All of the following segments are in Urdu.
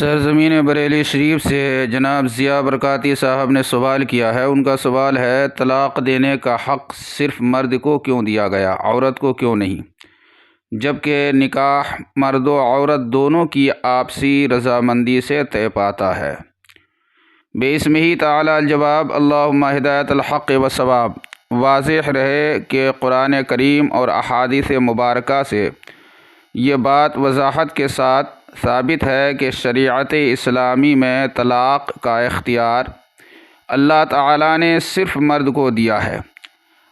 سرزمین بریلی شریف سے جناب ضیاء برکاتی صاحب نے سوال کیا ہے۔ ان کا سوال ہے، طلاق دینے کا حق صرف مرد کو کیوں دیا گیا، عورت کو کیوں نہیں، جبکہ نکاح مرد و عورت دونوں کی آپسی رضامندی سے طے پاتا ہے؟ بِاسمہ تعالی الجواب۔ اللہم ہدایت الحق و ثواب۔ واضح رہے کہ قرآن کریم اور احادیث مبارکہ سے یہ بات وضاحت کے ساتھ ثابت ہے کہ شریعت اسلامی میں طلاق کا اختیار اللہ تعالیٰ نے صرف مرد کو دیا ہے۔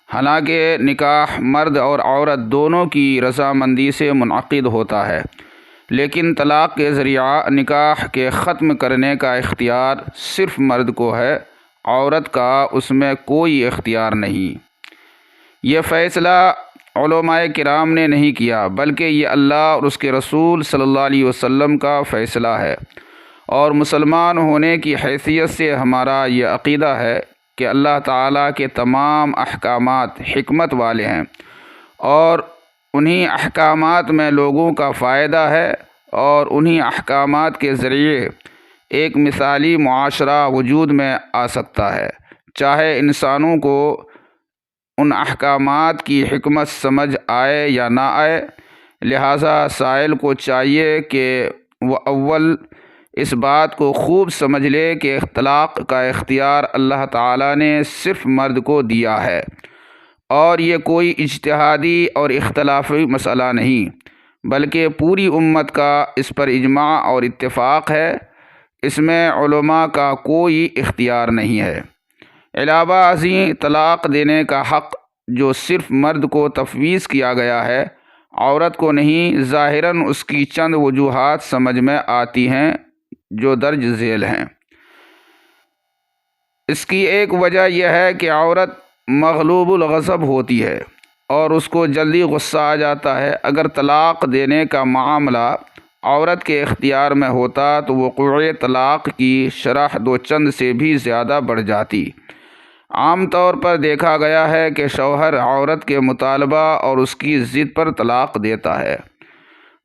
حالانکہ نکاح مرد اور عورت دونوں کی رضامندی سے منعقد ہوتا ہے، لیکن طلاق کے ذریعہ نکاح کے ختم کرنے کا اختیار صرف مرد کو ہے، عورت کا اس میں کوئی اختیار نہیں۔ یہ فیصلہ علماء کرام نے نہیں کیا، بلکہ یہ اللہ اور اس کے رسول صلی اللہ علیہ وسلم کا فیصلہ ہے، اور مسلمان ہونے کی حیثیت سے ہمارا یہ عقیدہ ہے کہ اللہ تعالیٰ کے تمام احکامات حکمت والے ہیں، اور انہی احکامات میں لوگوں کا فائدہ ہے، اور انہی احکامات کے ذریعے ایک مثالی معاشرہ وجود میں آ سکتا ہے، چاہے انسانوں کو ان احکامات کی حکمت سمجھ آئے یا نہ آئے۔ لہٰذا سائل کو چاہیے کہ وہ اول اس بات کو خوب سمجھ لے کہ طلاق کا اختیار اللہ تعالیٰ نے صرف مرد کو دیا ہے، اور یہ کوئی اجتہادی اور اختلافی مسئلہ نہیں، بلکہ پوری امت کا اس پر اجماع اور اتفاق ہے، اس میں علماء کا کوئی اختیار نہیں ہے۔ علاوہ ازیں طلاق دینے کا حق جو صرف مرد کو تفویض کیا گیا ہے، عورت کو نہیں، ظاہراً اس کی چند وجوہات سمجھ میں آتی ہیں جو درج ذیل ہیں۔ اس کی ایک وجہ یہ ہے کہ عورت مغلوب الغضب ہوتی ہے اور اس کو جلدی غصہ آ جاتا ہے۔ اگر طلاق دینے کا معاملہ عورت کے اختیار میں ہوتا تو وقوع طلاق کی شرح دو چند سے بھی زیادہ بڑھ جاتی۔ عام طور پر دیکھا گیا ہے کہ شوہر عورت کے مطالبہ اور اس کی ضد پر طلاق دیتا ہے۔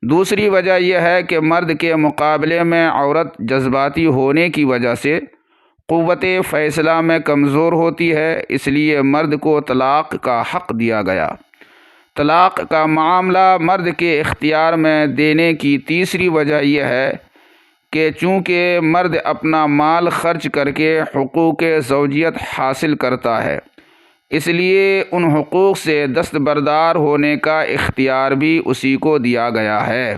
دوسری وجہ یہ ہے کہ مرد کے مقابلے میں عورت جذباتی ہونے کی وجہ سے قوت فیصلہ میں کمزور ہوتی ہے، اس لیے مرد کو طلاق کا حق دیا گیا۔ طلاق کا معاملہ مرد کے اختیار میں دینے کی تیسری وجہ یہ ہے کہ چونکہ مرد اپنا مال خرچ کر کے حقوق زوجیت حاصل کرتا ہے، اس لیے ان حقوق سے دستبردار ہونے کا اختیار بھی اسی کو دیا گیا ہے،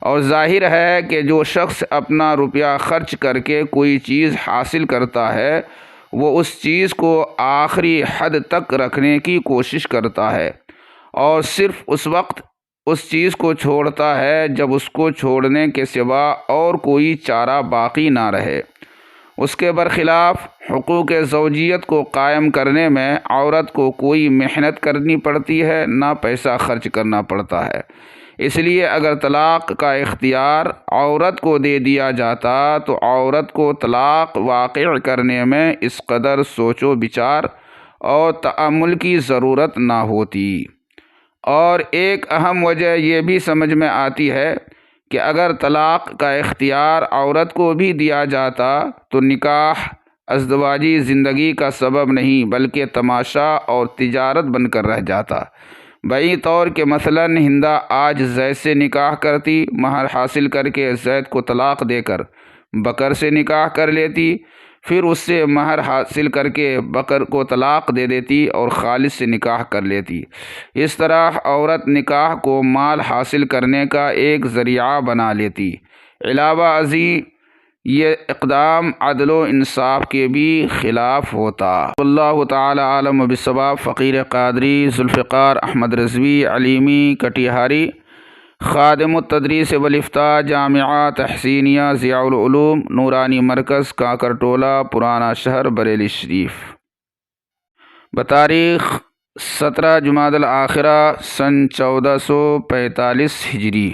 اور ظاہر ہے کہ جو شخص اپنا روپیہ خرچ کر کے کوئی چیز حاصل کرتا ہے، وہ اس چیز کو آخری حد تک رکھنے کی کوشش کرتا ہے، اور صرف اس وقت اس چیز کو چھوڑتا ہے جب اس کو چھوڑنے کے سوا اور کوئی چارہ باقی نہ رہے۔ اس کے برخلاف حقوق زوجیت کو قائم کرنے میں عورت کو کوئی محنت کرنی پڑتی ہے، نہ پیسہ خرچ کرنا پڑتا ہے۔ اس لیے اگر طلاق کا اختیار عورت کو دے دیا جاتا تو عورت کو طلاق واقع کرنے میں اس قدر سوچ و بچار اور تأمل کی ضرورت نہ ہوتی۔ اور ایک اہم وجہ یہ بھی سمجھ میں آتی ہے کہ اگر طلاق کا اختیار عورت کو بھی دیا جاتا تو نکاح ازدواجی زندگی کا سبب نہیں بلکہ تماشا اور تجارت بن کر رہ جاتا، بئی طور کہ مثلاً ہندہ آج زید سے نکاح کرتی، مہر حاصل کر کے زید کو طلاق دے کر بکر سے نکاح کر لیتی، پھر اس سے مہر حاصل کر کے بکر کو طلاق دے دیتی اور خالد سے نکاح کر لیتی۔ اس طرح عورت نکاح کو مال حاصل کرنے کا ایک ذریعہ بنا لیتی۔ علاوہ ازیں یہ اقدام عدل و انصاف کے بھی خلاف ہوتا۔ اللہ تعالی عالم بالصواب۔ فقیر قادری ذوالفقار احمد رضوی علیمی کٹیہاری، خادم التدریس والافتاء، جامعہ تحسینیہ ضیاء العلوم نورانی مرکز کانکر ٹولہ، پرانا شہر، بریلی شریف، بتاریخ 17 جمادی الاخرہ سن 1445 ہجری۔